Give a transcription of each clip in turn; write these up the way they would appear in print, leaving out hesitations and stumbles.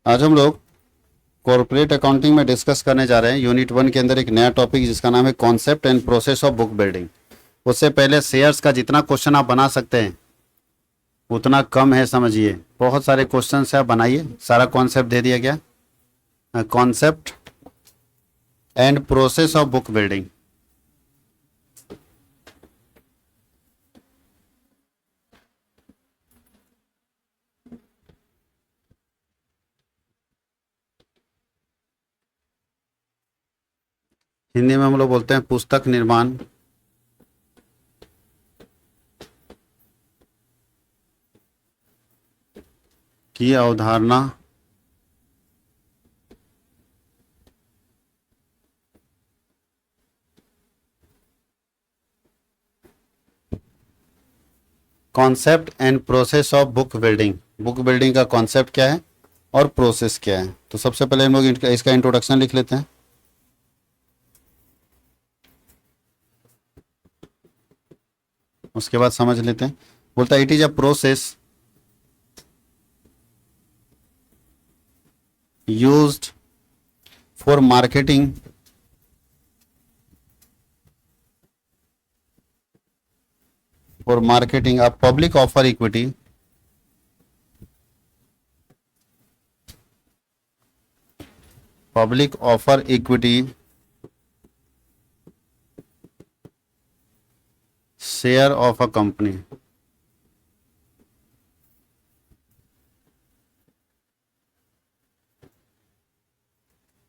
आज हम लोग कॉर्पोरेट अकाउंटिंग में डिस्कस करने जा रहे हैं यूनिट 1 के अंदर एक नया टॉपिक जिसका नाम है concept and process of book building. उससे पहले शेयर्स का जितना क्वेश्चन आप बना सकते हैं उतना कम है, समझिए। बहुत सारे क्वेश्चन है, आप बनाइए। सारा कॉन्सेप्ट दे दिया गया, concept and process of book building. Hindi में हम लोग बोलते हैं पुस्तक निर्माण की अवधारणा concept and process of book building. Book building का कॉन्सेप्ट क्या है और प्रोसेस क्या है। तो सबसे पहले हम लोग इसका इंट्रोडक्शन लिख लेते हैं। उसके बाद समझ लेते हैं। बोलता है it is a process used for marketing a public offer equity share of a company.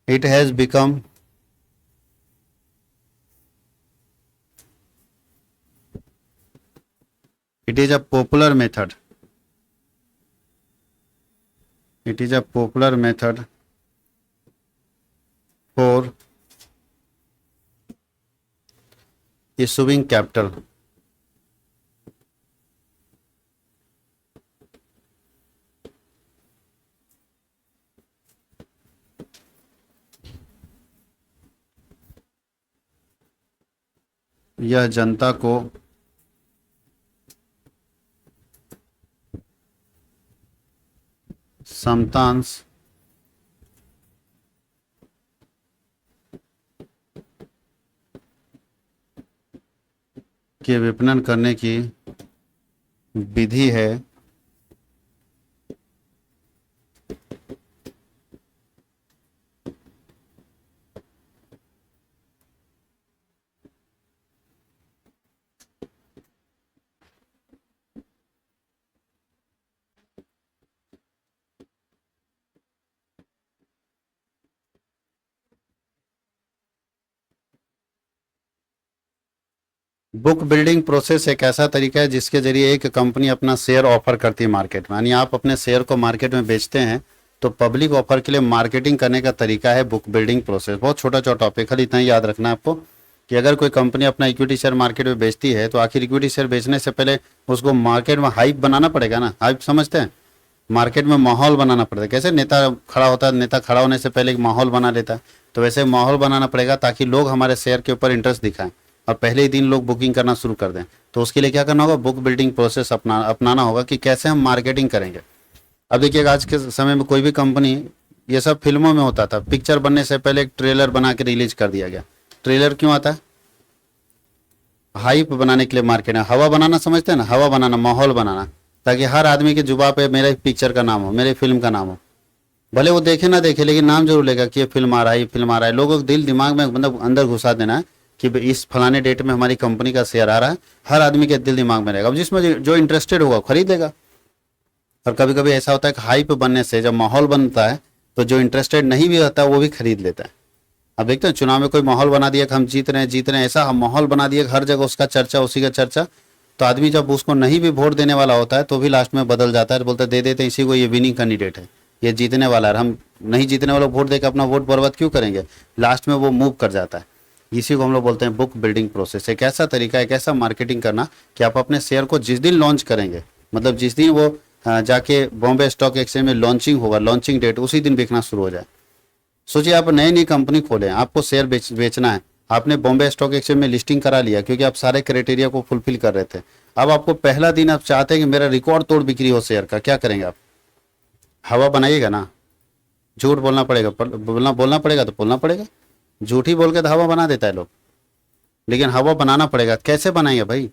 It has become it is a popular method. It is a popular method for issuing capital. यह जनता को समतांश के विपणन करने की विधि है। Book building process एक ऐसा तरीका है जिसके जरिए एक कंपनी अपना शेयर ऑफर करती है मार्केट में। यानी आप अपने शेयर को मार्केट में बेचते हैं तो पब्लिक ऑफर के लिए मार्केटिंग करने का तरीका है बुक बिल्डिंग प्रोसेस। बहुत छोटा छोटा टॉपिक, खाली इतना ही याद रखना है आपको कि अगर कोई कंपनी अपना इक्विटी शेयर मार्केट में बेचती है तो आखिर इक्विटी शेयर बेचने से पहले उसको मार्केट में हाइप बनाना पड़ेगा ना। हाइप समझते हैं, मार्केट में माहौल बनाना पड़ता है। कैसे नेता खड़ा होता है, नेता खड़ा होने से पहले एक माहौल बना लेता है, तो वैसे माहौल बनाना पड़ेगा ताकि लोग हमारे शेयर के ऊपर इंटरेस्ट दिखाएं और पहले ही दिन लोग बुकिंग करना शुरू कर दें। तो उसके लिए क्या करना होगा, बुक बिल्डिंग प्रोसेस अपनाना होगा कि कैसे हम मार्केटिंग करेंगे। अब देखिएगा आज के समय में कोई भी कंपनी, ये सब फिल्मों में होता था, पिक्चर बनने से पहले एक ट्रेलर बना के रिलीज कर दिया गया। ट्रेलर क्यों आता है? हाइप बनाने के लिए, मार्केट में हवा बनाना, समझते हैं ना, हवा बनाना, माहौल बनाना, ताकि हर आदमी के जुबान पे मेरे पिक्चर का नाम हो, मेरे फिल्म का नाम हो। भले वो देखे ना देखे लेकिन नाम जरूर लेगा कि ये फिल्म आ रहा है, ये फिल्म आ रहा है। लोगों को दिल दिमाग में मतलब अंदर घुसा देना है कि इस फलाने डेट में हमारी कंपनी का शेयर आ रहा है। हर आदमी के दिल दिमाग में रहेगा। अब जिसमें जो इंटरेस्टेड होगा खरीदेगा। और कभी कभी ऐसा होता है कि हाइप बनने से जब माहौल बनता है तो जो इंटरेस्टेड नहीं भी होता वो भी खरीद लेता है। अब देखते हैं चुनाव में कोई माहौल बना दिया कि हम जीत रहे हैं, ऐसा हम माहौल बना दिया हर जगह उसका चर्चा, उसी का चर्चा। तो आदमी जब उसको नहीं भी वोट देने वाला होता है तो भी लास्ट में बदल जाता है, बोलता है दे देते हैं इसी को, ये विनिंग कैंडिडेट है, ये जीतने वाला है। हम नहीं जीतने वाला वोट देकर अपना वोट बर्बाद क्यों करेंगे। लास्ट में वो मूव कर जाता है। इसी को हम लोग बोलते हैं बुक बिल्डिंग प्रोसेस। एक ऐसा तरीका है, एक ऐसा मार्केटिंग करना कि आप अपने शेयर को जिस दिन लॉन्च करेंगे, मतलब जिस दिन वो जाके बॉम्बे स्टॉक एक्सचेंज में लॉन्चिंग होगा, लॉन्चिंग डेट, उसी दिन बिकना शुरू हो जाए। सोचिए आप नई नई कंपनी खोले, आपको शेयर बेचना है, आपने बॉम्बे स्टॉक एक्सचेंज में लिस्टिंग करा लिया क्योंकि आप सारे क्राइटेरिया को फुलफिल कर रहे थे। अब आपको पहला दिन आप चाहते हैं कि मेरा रिकॉर्ड तोड़ बिक्री हो शेयर का, क्या करेंगे आप? हवा बनाइएगा ना। झूठ बोलना पड़ेगा, बोलना पड़ेगा तो बोलना पड़ेगा। झूठ ही बोल के तो हवा बना देता है लोग, लेकिन हवा बनाना पड़ेगा। कैसे बनाएंगे भाई?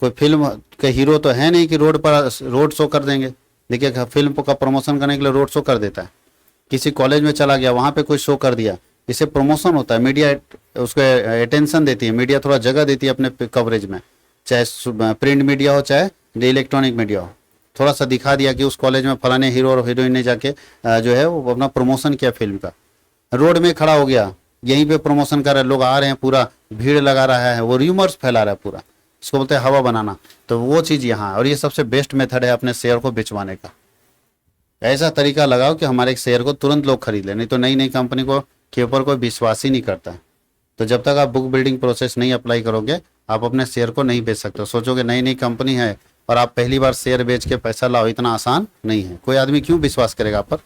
कोई फिल्म के हीरो तो है नहीं कि रोड पर रोड शो कर देंगे। देखिए फिल्म का प्रमोशन करने के लिए रोड शो कर देता है। किसी कॉलेज में चला गया, वहाँ पे कोई शो कर दिया, इससे प्रमोशन होता है। मीडिया उसको अटेंशन देती है, मीडिया थोड़ा जगह देती है अपने कवरेज में, चाहे प्रिंट मीडिया हो चाहे इलेक्ट्रॉनिक मीडिया हो। थोड़ा सा दिखा दिया कि उस कॉलेज में फलाने हीरो और हीरोइन ने जाके जो है वो अपना प्रमोशन किया फिल्म का। रोड में खड़ा हो गया, यहीं पे प्रमोशन कर रहे हैं, लोग आ रहे हैं, पूरा भीड़ लगा रहा है, वो र्यूमर्स फैला रहा है पूरा। इसको बोलते हैं हवा बनाना। तो वो चीज़ यहाँ, और ये सबसे बेस्ट मेथड है अपने शेयर को बिचवाने का। ऐसा तरीका लगाओ कि हमारे एक शेयर को तुरंत लोग खरीद लें, नहीं तो नई नई कंपनी को के ऊपर कोई विश्वास ही नहीं करता है। तो जब तक आप बुक बिल्डिंग प्रोसेस नहीं अप्लाई करोगे, आप अपने शेयर को नहीं बेच सकते। सोचोगे नई नई कंपनी है और आप पहली बार शेयर बेच के पैसा लाओ, इतना आसान नहीं है। कोई आदमी क्यों विश्वास करेगा आप पर?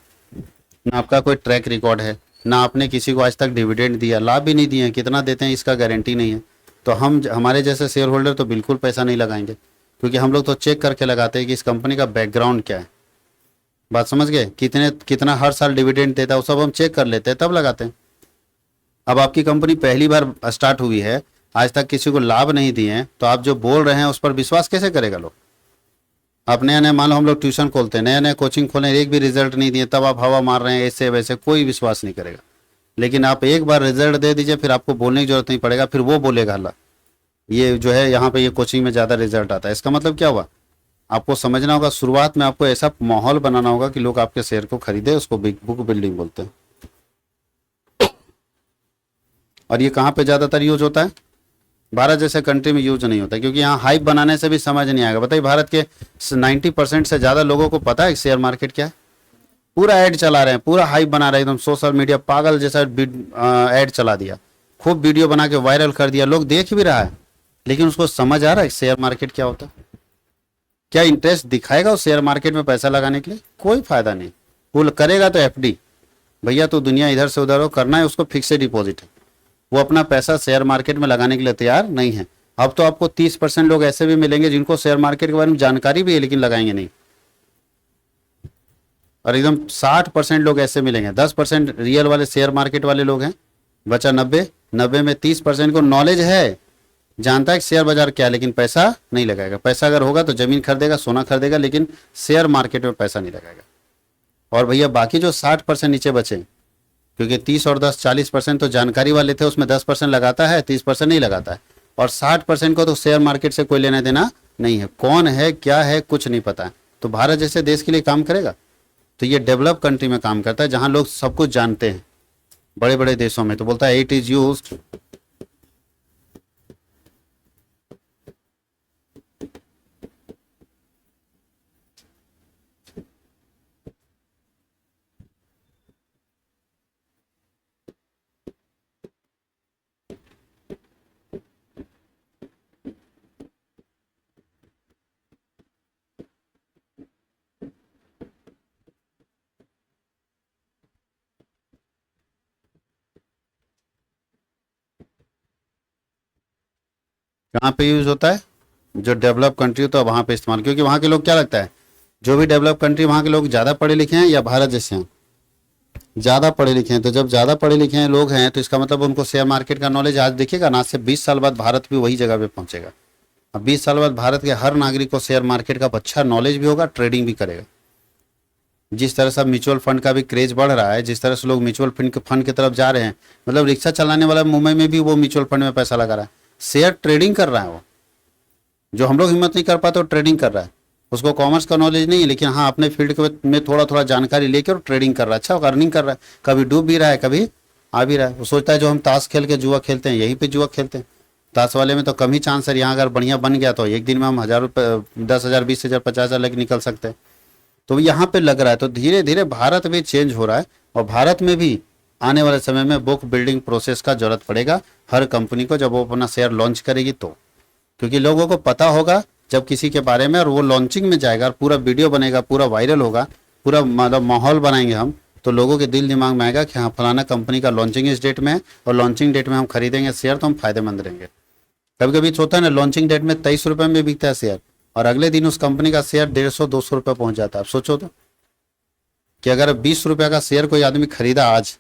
ना आपका कोई ट्रैक रिकॉर्ड है, ना आपने किसी को आज तक डिविडेंड दिया, लाभ भी नहीं दिए, कितना देते हैं इसका गारंटी नहीं है। तो हमारे जैसे शेयर होल्डर तो बिल्कुल पैसा नहीं लगाएंगे, क्योंकि हम लोग तो चेक करके लगाते हैं कि इस कंपनी का बैकग्राउंड क्या है। बात समझ गए? कितना हर साल डिविडेंड देता है, वो सब हम चेक कर लेते हैं तब लगाते हैं। अब आपकी कंपनी पहली बार स्टार्ट हुई है, आज तक किसी को लाभ नहीं दिए हैं, तो आप जो बोल रहे हैं उस पर विश्वास कैसे करेगा लोग? आप नया नया, मान लो हम लोग ट्यूशन खोलते हैं, नया नया कोचिंग खोले, एक भी रिजल्ट नहीं दिए, तब आप हवा मार रहे हैं ऐसे वैसे, कोई विश्वास नहीं करेगा। लेकिन आप एक बार रिजल्ट दे दीजिए, फिर आपको बोलने की जरूरत नहीं पड़ेगा, फिर वो बोलेगा अल्लाह ये जो है यहाँ पे ये कोचिंग में ज़्यादा रिजल्ट आता है। इसका मतलब क्या हुआ? आपको समझना होगा, शुरुआत में आपको ऐसा माहौल बनाना होगा कि लोग आपके शेयर को खरीदे, उसको बुक बिल्डिंग बोलते हैं। और ये कहाँ पे ज़्यादातर यूज होता है? भारत जैसे कंट्री में यूज नहीं होता, क्योंकि यहाँ हाइप बनाने से भी समझ नहीं आएगा। बताइए, भारत के 90% से ज़्यादा लोगों को पता है शेयर मार्केट क्या है? पूरा ऐड चला रहे हैं, पूरा हाइप बना रहे हैं, एकदम सोशल मीडिया पागल जैसा ऐड चला दिया, खूब वीडियो बना के वायरल कर दिया, लोग देख भी रहा है, लेकिन उसको समझ आ रहा है शेयर मार्केट क्या होता है? क्या इंटरेस्ट दिखाएगा उस शेयर मार्केट में पैसा लगाने के लिए? कोई फायदा नहीं। वो करेगा तो एफडी, भैया तो दुनिया इधर से उधर हो, करना है उसको फिक्सेड डिपॉजिट है। वो अपना पैसा शेयर मार्केट में लगाने के लिए तैयार नहीं है। अब तो आपको 30% लोग ऐसे भी मिलेंगे जिनको शेयर मार्केट के बारे में जानकारी भी है, लेकिन लगाएंगे नहीं। और एकदम 60% लोग ऐसे मिलेंगे, 10% रियल वाले शेयर मार्केट वाले लोग हैं, बचा 90 में 30% को नॉलेज है, जानता है कि शेयर बाजार क्या है, लेकिन पैसा नहीं लगाएगा। पैसा अगर होगा तो जमीन खरीदेगा, सोना खरीदेगा, लेकिन शेयर मार्केट में पैसा नहीं लगाएगा। और भैया बाकी जो 60% नीचे बचे, क्योंकि 30 और 10 40% तो जानकारी वाले थे, उसमें 10% लगाता है, 30% नहीं लगाता है, और 60% को तो शेयर मार्केट से कोई लेना देना नहीं है। कौन है क्या है कुछ नहीं पता है। तो भारत जैसे देश के लिए काम करेगा? तो ये डेवलप कंट्री में काम करता है, जहां लोग सब कुछ जानते हैं। बड़े बड़े देशों में तो बोलता है इट इज यूज्ड कहाँ पे यूज होता है? जो डेवलप कंट्री होता है वहां पे इस्तेमाल, क्योंकि वहां के लोग क्या लगता है, जो भी डेवलप कंट्री वहां के लोग ज्यादा पढ़े लिखे हैं या भारत जैसे हैं? ज्यादा पढ़े लिखे हैं। तो जब ज्यादा पढ़े लिखे हैं लोग हैं, तो इसका मतलब उनको शेयर मार्केट का नॉलेज आज दिखेगा ना, आज से 20 साल बाद भारत भी वही जगह पे पहुंचेगा। अब 20 साल बाद भारत के हर नागरिक को शेयर मार्केट का अच्छा नॉलेज भी होगा, ट्रेडिंग भी करेगा। जिस तरह से अब म्यूचुअल फंड का भी क्रेज बढ़ रहा है, जिस तरह से लोग म्यूचुअल फंड की तरफ जा रहे हैं, मतलब रिक्शा चलाने वाला मुंबई में भी वो म्यूचुअल फंड में पैसा लगा रहा है, शेयर ट्रेडिंग कर रहा है। वो जो हम लोग हिम्मत नहीं कर पाते वो ट्रेडिंग कर रहा है। उसको कॉमर्स का नॉलेज नहीं है, लेकिन हाँ अपने फील्ड में थोड़ा थोड़ा जानकारी लेकर ट्रेडिंग कर रहा है, अच्छा अर्निंग कर रहा है, कभी डूब भी रहा है, कभी आ भी रहा है। वो सोचता है जो हम ताश खेल के जुआ खेलते हैं, यहीं पे जुआ खेलते हैं। ताश वाले में तो कम ही चांस है, यहाँ अगर बढ़िया बन गया तो एक दिन में हम 1000 रुपये, 10,000 20,000 50,000 लेके निकल सकते हैं। तो यहाँ पे लग रहा है। तो धीरे धीरे भारत भी चेंज हो रहा है, और भारत में भी आने वाले समय में बुक बिल्डिंग प्रोसेस का जरूरत पड़ेगा हर कंपनी को, जब वो अपना शेयर लॉन्च करेगी तो। क्योंकि लोगों को पता होगा जब किसी के बारे में, और वो लॉन्चिंग में जाएगा और पूरा वीडियो बनेगा, पूरा वायरल होगा, पूरा मतलब माहौल बनाएंगे हम, तो लोगों के दिल दिमाग में आएगा कि हाँ फलाना कंपनी का लॉन्चिंग इस डेट में है, और लॉन्चिंग डेट में हम खरीदेंगे शेयर तो हम फायदेमंद रहेंगे। कभी कभी होता है ना, लॉन्चिंग डेट में 23 रुपये में बिकता है शेयर, और अगले दिन उस कंपनी का शेयर 150 200 रुपये पहुंच जाता है। आप सोचो तो कि अगर 20 रुपये का शेयर कोई आदमी खरीदा आज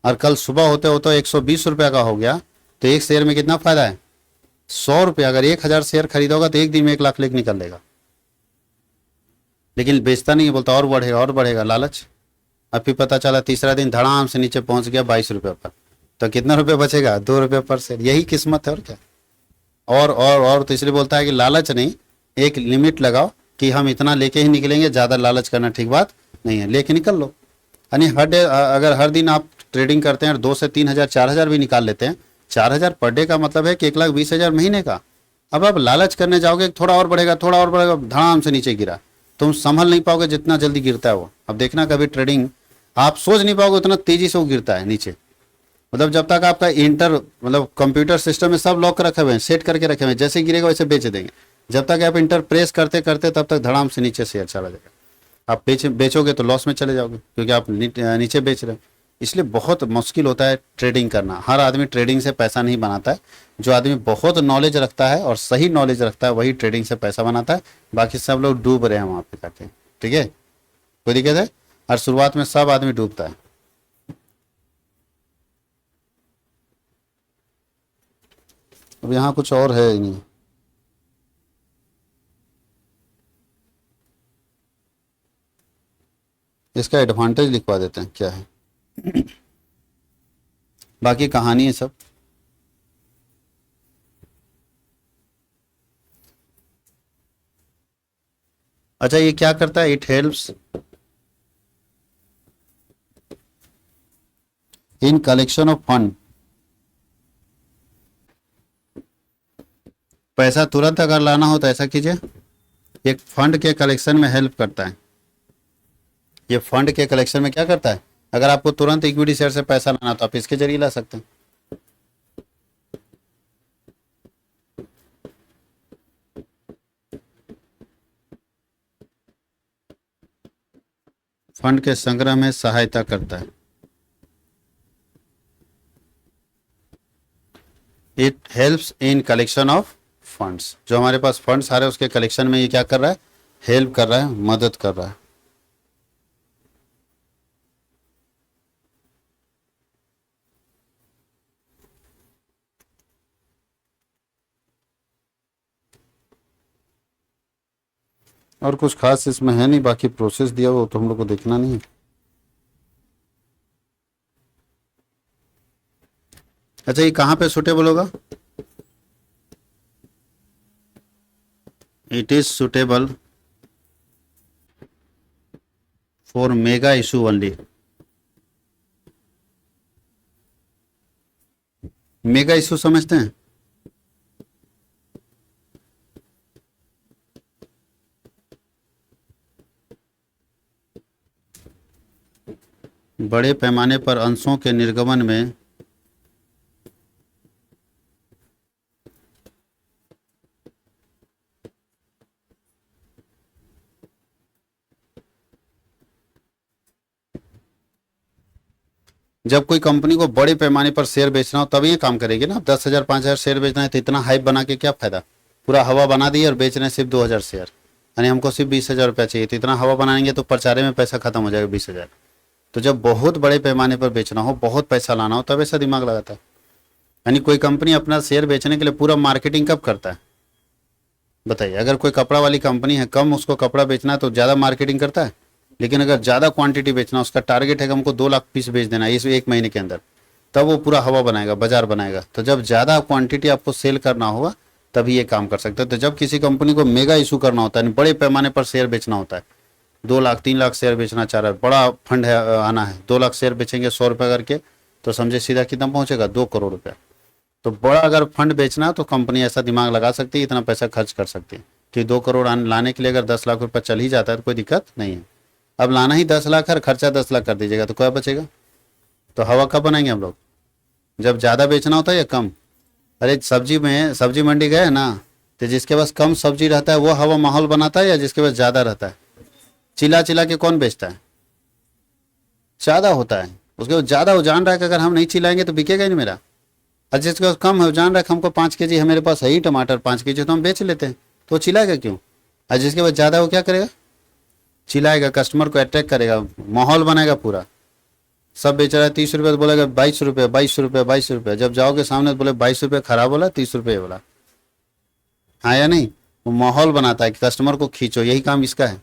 और कल सुबह होते होते 120 रुपये का हो गया, तो एक शेयर में कितना फायदा है? 100 रुपये। अगर 1000 शेयर खरीदा होगा तो एक दिन में 1 लाख लेके निकल लेगा। लेकिन बेचता नहीं है, बोलता और बढ़ेगा और बढ़ेगा, लालच। अब फिर पता चला तीसरा दिन धड़ाम से नीचे पहुंच गया 22 रुपये पर, तो कितना रुपये बचेगा? 2 रुपये पर शेयर। यही किस्मत है और क्या। और तो इसलिए बोलता है कि लालच नहीं, एक लिमिट लगाओ कि हम इतना लेके ही निकलेंगे, ज़्यादा लालच करना ठीक बात नहीं है, लेके निकल लो। यानी हर डे अगर हर दिन आप ट्रेडिंग करते हैं और 2 से 3 हज़ार 4 हज़ार भी निकाल लेते हैं, 4 हज़ार पर डे का मतलब है कि 1,20,000 महीने का। अब आप लालच करने जाओगे थोड़ा और बढ़ेगा थोड़ा और बढ़ेगा, धड़ाम से नीचे गिरा, तुम संभल नहीं पाओगे जितना जल्दी गिरता है वो। अब देखना कभी ट्रेडिंग आप सोच नहीं पाओगे उतना तेजी से वो गिरता है नीचे। मतलब जब तक आपका मतलब कंप्यूटर सिस्टम में सब लॉक रखे हुए हैं, सेट करके रखे हुए हैं, जैसे गिरेगा वैसे बेच देंगे। जब तक आप इंटर प्रेस करते करते तब तक धड़ाम से नीचे शेयर चला जाएगा। आप बेचोगे तो लॉस में चले जाओगे क्योंकि आप नीचे बेच रहे हो। इसलिए बहुत मुश्किल होता है ट्रेडिंग करना। हर आदमी ट्रेडिंग से पैसा नहीं बनाता है। जो आदमी बहुत नॉलेज रखता है और सही नॉलेज रखता है वही ट्रेडिंग से पैसा बनाता है। बाकी सब लोग डूब रहे हैं वहाँ पे जाके। ठीक है, कोई दिक्कत है? और शुरुआत में सब आदमी डूबता है। अब यहाँ कुछ और है ही नहीं। इसका एडवांटेज लिखवा देते हैं क्या है, बाकी कहानी है सब। अच्छा, ये क्या करता है? It helps in collection of fund. पैसा तुरंत अगर लाना हो तो ऐसा कीजिए, एक फंड के कलेक्शन में हेल्प करता है। ये फंड के कलेक्शन में क्या करता है? अगर आपको तुरंत इक्विटी शेयर से पैसा लाना तो आप इसके जरिए ला सकते हैं। फंड के संग्रह में सहायता करता है। It helps in collection of funds. जो हमारे पास फंड्स आ रहे हैं उसके कलेक्शन में ये क्या कर रहा है? हेल्प कर रहा है, मदद कर रहा है। और कुछ खास इसमें है नहीं, बाकी प्रोसेस दिया वो तो हम लोग को देखना नहीं है। अच्छा, ये कहाँ पे सुटेबल होगा? It is suitable for mega issue only. Mega issue समझते हैं? बड़े पैमाने पर अंशों के निर्गमन में जब कोई कंपनी को बड़े पैमाने पर शेयर बेचना हो तब ये काम करेगी ना। 10,000 5,000 शेयर बेचना है तो इतना हाइप बना के क्या फायदा? पूरा हवा बना दी और बेच रहे हैं सिर्फ 2,000 शेयर, यानी हमको सिर्फ 20,000 रुपया चाहिए, तो इतना हवा बनाएंगे तो प्रचारे में पैसा खत्म हो जाएगा 20,000। तो जब बहुत बड़े पैमाने पर बेचना हो, बहुत पैसा लाना हो, तब ऐसा दिमाग लगाता है। यानी कोई कंपनी अपना शेयर बेचने के लिए पूरा मार्केटिंग कब करता है बताइए? अगर कोई कपड़ा वाली कंपनी है, कम उसको कपड़ा बेचना है तो ज़्यादा मार्केटिंग करता है। लेकिन अगर ज़्यादा क्वांटिटी बेचना, उसका टारगेट है कि हमको 2 लाख पीस बेच देना है इस 1 महीने के अंदर, तब वो पूरा हवा बनाएगा, बाजार बनाएगा। तो जब ज़्यादा क्वांटिटी आपको सेल करना होगा तभी ये काम कर सकते हैं। तो जब किसी कंपनी को मेगा इशू करना होता है, बड़े पैमाने पर शेयर बेचना होता है, 2 लाख 3 लाख शेयर बेचना चाह रहा है, बड़ा फंड है, आना है, 2 लाख शेयर बेचेंगे 100 रुपये करके, तो समझे सीधा कितना पहुंचेगा? 2 करोड़ रुपया। तो बड़ा अगर फंड बेचना है तो कंपनी ऐसा दिमाग लगा सकती है, इतना पैसा खर्च कर सकती है कि 2 करोड़ लाने के लिए अगर 10 लाख रुपया चल ही जाता है तो कोई दिक्कत नहीं है। अब लाना ही 10 लाख है, खर्चा 10 लाख कर दीजिएगा तो क्या बचेगा? तो हवा कब बनाएंगे हम लोग? जब ज़्यादा बेचना होता है या कम? अरे सब्जी मंडी गए ना, तो जिसके पास कम सब्जी रहता है वो हवा माहौल बनाता है या जिसके पास ज़्यादा रहता है? चिल्ला चिल्ला के कौन बेचता है? ज़्यादा होता है। उसके बाद ज़्यादा वो जान रहा है कि अगर हम नहीं चिल्लाएंगे तो बिकेगा ही नहीं मेरा। और जिसके पास कम है वो जान रहा है कि हमको 5 केजी है, मेरे पास है ही टमाटर 5 केजी, तो हम बेच लेते हैं, तो चिल्लाएगा क्यों? और जिसके पास ज़्यादा वो क्या करेगा? चिल्लाएगा, कस्टमर को अट्रैक्ट करेगा, माहौल बनाएगा पूरा। सब बेच रहा है 30 रुपये तो बोलेगा 22 रुपये, 22 रुपये, 22 रुपये। जब जाओगे सामने तो बोले 22 रुपये खराब बोला, 30 रुपये बोला। हाँ या नहीं? वो माहौल बनाता है कि कस्टमर को खींचो, यही काम इसका है।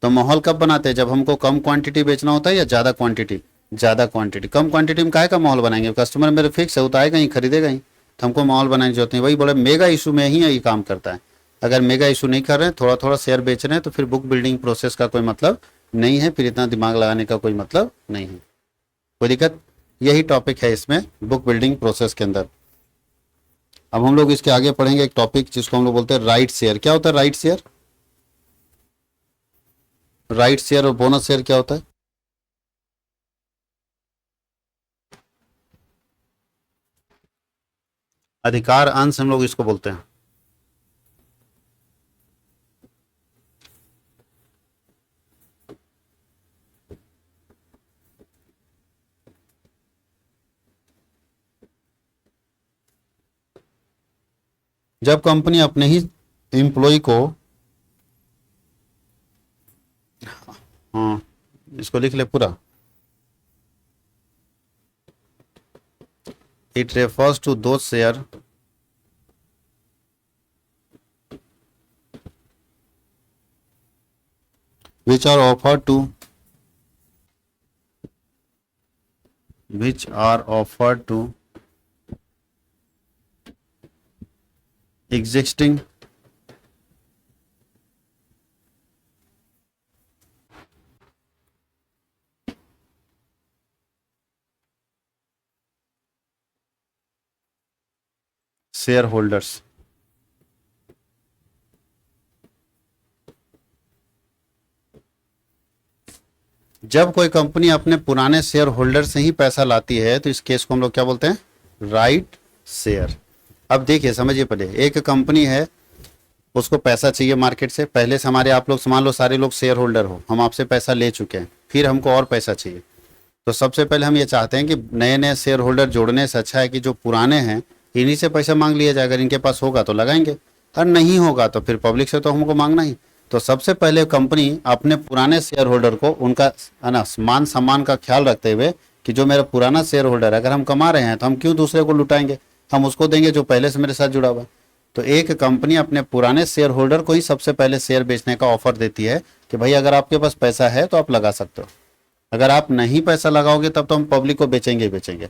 तो माहौल कब बनाते हैं? जब हमको कम क्वांटिटी बेचना होता है या ज़्यादा क्वांटिटी? ज़्यादा क्वांटिटी। कम क्वांटिटी में काहे का माहौल बनाएंगे? कस्टमर मेरे फिक्स है, वो तो आएगा ही, खरीदेगा ही। तो हमको माहौल बनाने की जरूरत नहीं। वही बोले मेगा इशू में ही ये काम करता है। अगर मेगा इशू नहीं कर रहे हैं, थोड़ा थोड़ा शेयर बेच रहे हैं, तो फिर बुक बिल्डिंग प्रोसेस का कोई मतलब नहीं है, फिर इतना दिमाग लगाने का कोई मतलब नहीं है। कोई दिक्कत? यही टॉपिक है इसमें बुक बिल्डिंग प्रोसेस के अंदर। अब हम लोग इसके आगे पढ़ेंगे एक टॉपिक जिसको हम लोग बोलते हैं राइट शेयर। क्या होता है राइट शेयर? राइट शेयर और बोनस शेयर क्या होता है? अधिकार अंश हम लोग इसको बोलते हैं। जब कंपनी अपने ही एम्प्लॉय को, हाँ इसको लिख ले पूरा, इट रेफर्स टू दो share which are offered to existing shareholders। जब कोई कंपनी अपने पुराने शेयर होल्डर से ही पैसा लाती है तो इस केस को हम लोग क्या बोलते हैं? Right share. अब देखिए समझिए, पहले एक कंपनी है, उसको पैसा चाहिए मार्केट से। पहले से हमारे आप लोग मान लो सारे लोग शेयर होल्डर हो, हम आपसे पैसा ले चुके हैं, फिर हमको और पैसा चाहिए। तो सबसे पहले हम ये चाहते हैं कि नए नए शेयर होल्डर जोड़ने से अच्छा है कि जो पुराने हैं इन्हीं से पैसा मांग लिया जाए। अगर इनके पास होगा तो लगाएंगे, और नहीं होगा तो फिर पब्लिक से तो हमको मांगना ही। तो सबसे पहले कंपनी अपने पुराने शेयर होल्डर को उनका है ना मान सम्मान का ख्याल रखते हुए कि जो मेरा पुराना शेयर होल्डर है, अगर हम कमा रहे हैं तो हम क्यों दूसरे को लुटाएंगे, हम उसको देंगे जो पहले से मेरे साथ जुड़ा हुआ है। तो एक कंपनी अपने पुराने शेयर होल्डर को ही सबसे पहले शेयर बेचने का ऑफर देती है कि भाई अगर आपके पास पैसा है तो आप लगा सकते हो, अगर आप नहीं पैसा लगाओगे तब तो हम पब्लिक को बेचेंगे ही बेचेंगे।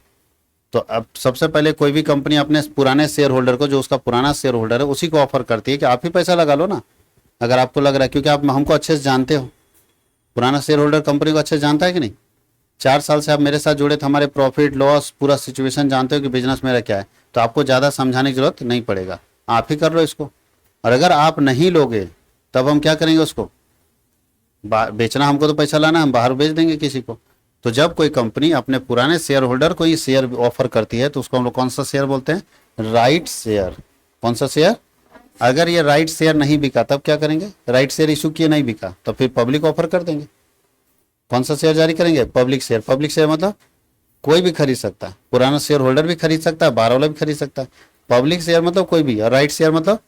तो अब सबसे पहले कोई भी कंपनी अपने पुराने शेयर होल्डर को, जो उसका पुराना शेयर होल्डर है, उसी को ऑफर करती है कि आप ही पैसा लगा लो ना, अगर आपको लग रहा है, क्योंकि आप हमको अच्छे से जानते हो। पुराना शेयर होल्डर कंपनी को अच्छे से जानता है कि नहीं? 4 साल से आप मेरे साथ जुड़े थे, हमारे प्रॉफिट लॉस पूरा सिचुएशन जानते हो कि बिजनेस मेरा क्या है। तो आपको ज़्यादा समझाने की जरूरत नहीं पड़ेगा, आप ही कर लो इसको। और अगर आप नहीं लोगे तब हम क्या करेंगे? उसको बेचना, हमको तो पैसा लाना, हम बाहर बेच देंगे किसी को। तो जब कोई कंपनी अपने पुराने शेयर होल्डर को ही शेयर ऑफर करती है तो उसको हम लोग कौन सा शेयर बोलते हैं? Right share. कौन सा शेयर? अगर ये राइट शेयर नहीं बिका तब क्या करेंगे? राइट शेयर इशू किए नहीं बिका तो फिर पब्लिक ऑफर कर देंगे। कौन सा शेयर जारी करेंगे? Public share. पब्लिक शेयर मतलब कोई भी खरीद सकता है, पुराना शेयर होल्डर भी खरीद सकता है, बाहर वाला भी खरीद सकता है। पब्लिक शेयर मतलब कोई भी, और राइट शेयर मतलब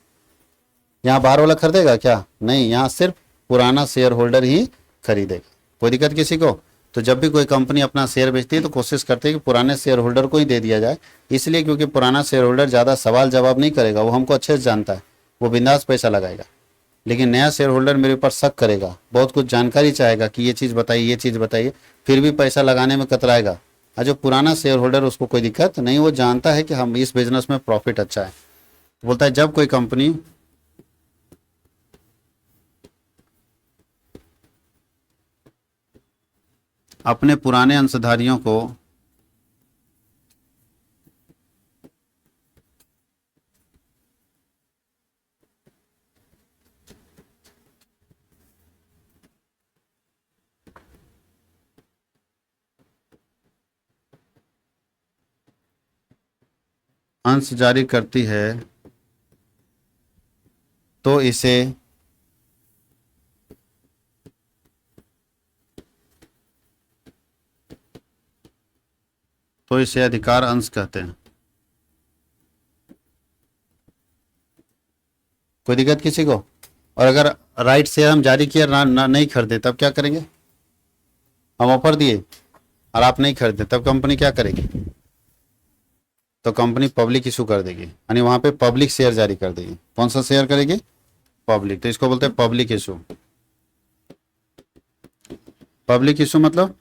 यहाँ बाहर वाला खरीदेगा क्या? नहीं, यहाँ सिर्फ पुराना शेयर होल्डर ही खरीदेगा। कोई दिक्कत किसी को? तो जब भी कोई कंपनी अपना शेयर बेचती है तो कोशिश करती है कि पुराने शेयर होल्डर को ही दे दिया जाए, इसलिए क्योंकि पुराना शेयर होल्डर ज़्यादा सवाल जवाब नहीं करेगा, वो हमको अच्छे से जानता है, वो बिंदास पैसा लगाएगा। लेकिन नया शेयर होल्डर मेरे ऊपर शक करेगा, बहुत कुछ जानकारी चाहेगा कि ये चीज़ बताइए, ये चीज़ बताइए, फिर भी पैसा लगाने में कतराएगा। और जो पुराना शेयर होल्डर, उसको कोई दिक्कत नहीं, वो जानता है कि हम इस बिजनेस में प्रॉफिट अच्छा है। बोलता है जब कोई कंपनी अपने पुराने अंशधारियों को अंश जारी करती है तो इसे अधिकार अंश कहते हैं। कोई दिक्कत किसी को? और अगर राइट शेयर हम जारी किए नहीं खरीदे तब क्या करेंगे? हम ऑफर दिए और आप नहीं खरीदे तब कंपनी क्या करेगी? तो कंपनी पब्लिक इशू कर देगी, यानी वहां पे पब्लिक शेयर जारी कर देगी। कौन सा शेयर करेगी? पब्लिक। तो इसको बोलते हैं पब्लिक इशू। पब्लिक इशू मतलब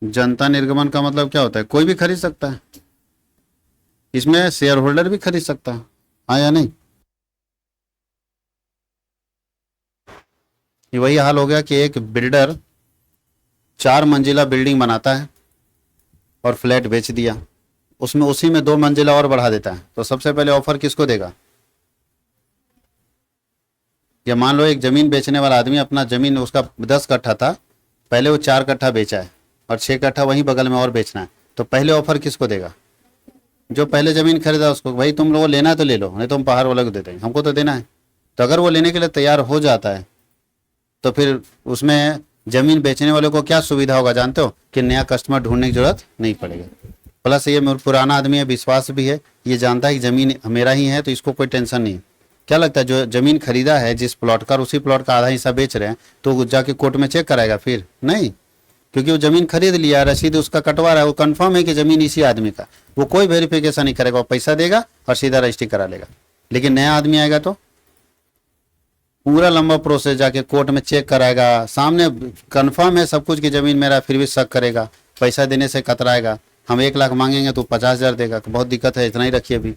जनता निर्गमन का मतलब क्या होता है? कोई भी खरीद सकता है, इसमें शेयर होल्डर भी खरीद सकता है, हाँ या नहीं? ये वही हाल हो गया कि एक बिल्डर 4 मंजिला बिल्डिंग बनाता है और फ्लैट बेच दिया, उसमें उसी में 2 मंजिला और बढ़ा देता है, तो सबसे पहले ऑफर किसको देगा? या मान लो एक जमीन बेचने वाला आदमी, अपना जमीन उसका 10 कट्ठा था, पहले वो 4 कट्ठा बेचा है और 6 कट्ठा वहीं बगल में और बेचना है, तो पहले ऑफर किसको देगा? जो पहले जमीन खरीदा उसको, भाई तुम लोगों लेना है तो ले लो, नहीं तो हम बाहर वाले को दे देंगे, हमको तो देना है। तो अगर वो लेने के लिए तैयार हो जाता है तो फिर उसमें जमीन बेचने वाले को क्या सुविधा होगा जानते हो? कि नया कस्टमर ढूंढने की जरूरत नहीं पड़ेगा। प्लस ये पुराना आदमी है, विश्वास भी है, ये जानता है कि जमीन मेरा ही है, तो इसको कोई टेंशन नहीं है। क्या लगता है जो जमीन खरीदा है जिस प्लॉट का, उसी प्लॉट का आधा हिस्सा बेच रहे हैं, तो जाके कोर्ट में चेक कराएगा? फिर नहीं, क्योंकि वो जमीन खरीद लिया, रसीद उसका कटवा रहा है, वो कंफर्म है कि जमीन इसी आदमी का, वो कोई वेरिफिकेशन नहीं करेगा, वो पैसा देगा और सीधा रजिस्ट्री करा लेगा। लेकिन नया आदमी आएगा तो पूरा लंबा प्रोसेस, जाके कोर्ट में चेक कराएगा, सामने कंफर्म है सब कुछ कि जमीन मेरा, फिर भी शक करेगा, पैसा देने से कतराएगा। हम 1 लाख मांगेंगे तो 50,000 देगा, तो बहुत दिक्कत है, इतना ही रखिए अभी।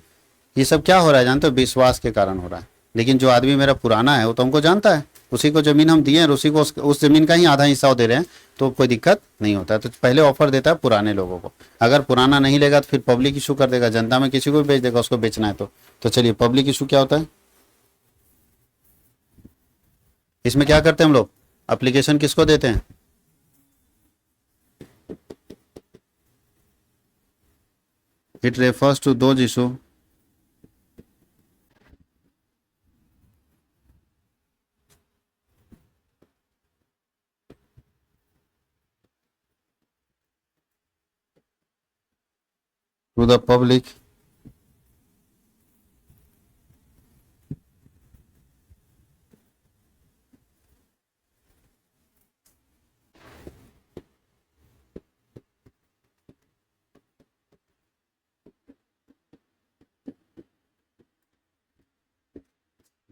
ये सब क्या हो रहा है जानते हो? विश्वास के कारण हो रहा है। लेकिन जो आदमी मेरा पुराना है वो तो हमको जानता है, उसी को जमीन हम दिए हैं, उसी को उस जमीन का ही आधा हिस्सा वो दे रहे हैं, तो कोई दिक्कत नहीं होता है। तो पहले ऑफर देता है पुराने लोगों को, अगर पुराना नहीं लेगा तो फिर पब्लिक इशू कर देगा, जनता में किसी को भी बेच देगा उसको बेचना है तो चलिए पब्लिक इशू क्या होता है? इसमें क्या करते हैं हम लोग? एप्लीकेशन किसको देते हैं? It refers to those issue to the public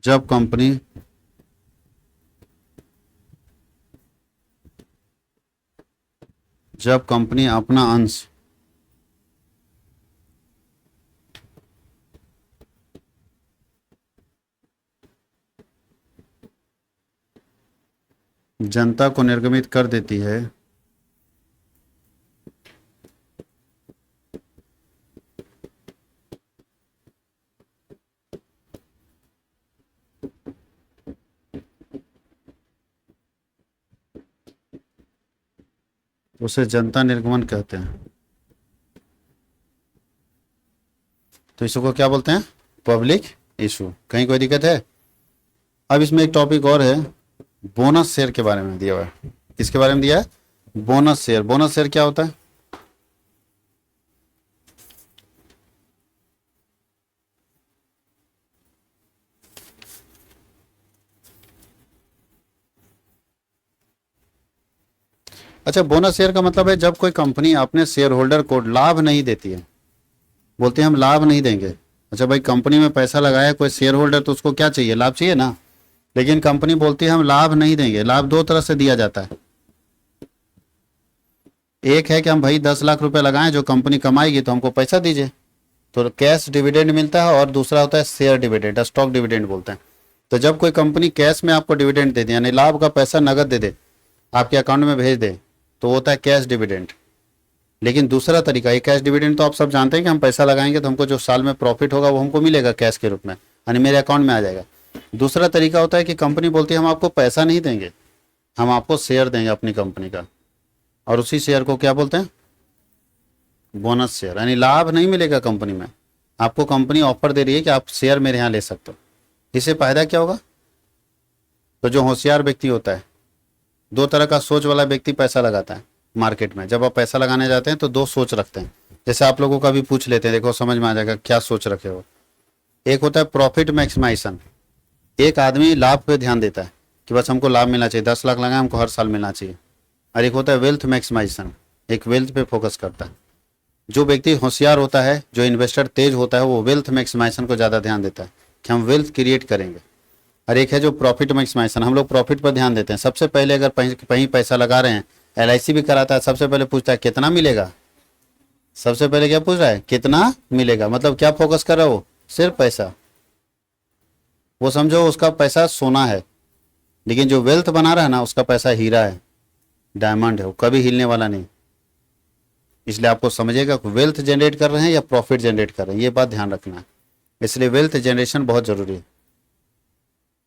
जब कंपनी अपना अंश जनता को निर्गमित कर देती है, उसे जनता निर्गमन कहते हैं। तो इसको क्या बोलते हैं? Public issue. कहीं कोई दिक्कत है? अब इसमें एक टॉपिक और है, बोनस शेयर के बारे में दिया हुआ है। किसके बारे में दिया है? Bonus share. बोनस शेयर क्या होता है? अच्छा, बोनस शेयर का मतलब है जब कोई कंपनी अपने शेयर होल्डर को लाभ नहीं देती है, बोलते हैं हम लाभ नहीं देंगे। अच्छा भाई, कंपनी में पैसा लगाया कोई शेयर होल्डर, तो उसको क्या चाहिए? लाभ चाहिए ना। लेकिन कंपनी बोलती है हम लाभ नहीं देंगे। लाभ 2 तरह से दिया जाता है। एक है कि हम भाई 10 लाख रुपए लगाएं, जो कंपनी कमाएगी तो हमको पैसा दीजिए, तो कैश डिविडेंड मिलता है। और दूसरा होता है शेयर डिविडेंड, स्टॉक डिविडेंड बोलते हैं। तो जब कोई कंपनी कैश में आपको डिविडेंड दे दे, यानी लाभ का पैसा नगद दे दे, आपके अकाउंट में भेज दे, तो होता है कैश डिविडेंड। लेकिन दूसरा तरीका, ये कैश डिविडेंड तो आप सब जानते हैं कि हम पैसा लगाएंगे तो हमको जो साल में प्रॉफिट होगा वो हमको मिलेगा कैश के रूप में, यानी मेरे अकाउंट में आ जाएगा। दूसरा तरीका होता है कि कंपनी बोलती है हम आपको पैसा नहीं देंगे, हम आपको शेयर देंगे अपनी कंपनी का, और उसी शेयर को क्या बोलते हैं? Bonus share. यानी लाभ नहीं मिलेगा कंपनी में, आपको कंपनी ऑफर दे रही है कि आप शेयर मेरे यहाँ ले सकते हो। इससे फायदा क्या होगा? तो जो होशियार व्यक्ति होता है, 2 तरह का सोच वाला व्यक्ति पैसा लगाता है मार्केट में। जब आप पैसा लगाने जाते हैं तो 2 सोच रखते हैं। जैसे आप लोगों का भी पूछ लेते हैं, देखो समझ में आ जाएगा क्या सोच रखे हो। एक होता है प्रॉफिट मैक्सिमाइजेशन, एक आदमी लाभ पे ध्यान देता है कि बस हमको लाभ मिलना चाहिए, 10 लाख लगाए हमको हर साल मिलना चाहिए। और एक होता है वेल्थ मैक्सिमाइजेशन, एक वेल्थ पे फोकस करता है। जो व्यक्ति होशियार होता है, जो इन्वेस्टर तेज होता है, वो वेल्थ मैक्सिमाइजेशन को ज़्यादा ध्यान देता है कि हम वेल्थ क्रिएट करेंगे। और एक है जो प्रॉफिट मैक्सिमाइजेशन, हम लोग प्रॉफिट पर ध्यान देते हैं। सबसे पहले अगर कहीं पैसा लगा रहे हैं, LIC भी कराता है, सबसे पहले पूछता है कितना मिलेगा। सबसे पहले क्या पूछ रहा है, कितना मिलेगा। मतलब क्या फोकस कर रहा है वो, सिर्फ पैसा। वो समझो उसका पैसा सोना है, लेकिन जो वेल्थ बना रहा है ना, उसका पैसा हीरा है, डायमंड है, वो कभी हिलने वाला नहीं। इसलिए आपको समझिएगा वेल्थ जनरेट कर रहे हैं या प्रॉफिट जनरेट कर रहे हैं, ये बात ध्यान रखना है। इसलिए वेल्थ जनरेशन बहुत जरूरी है।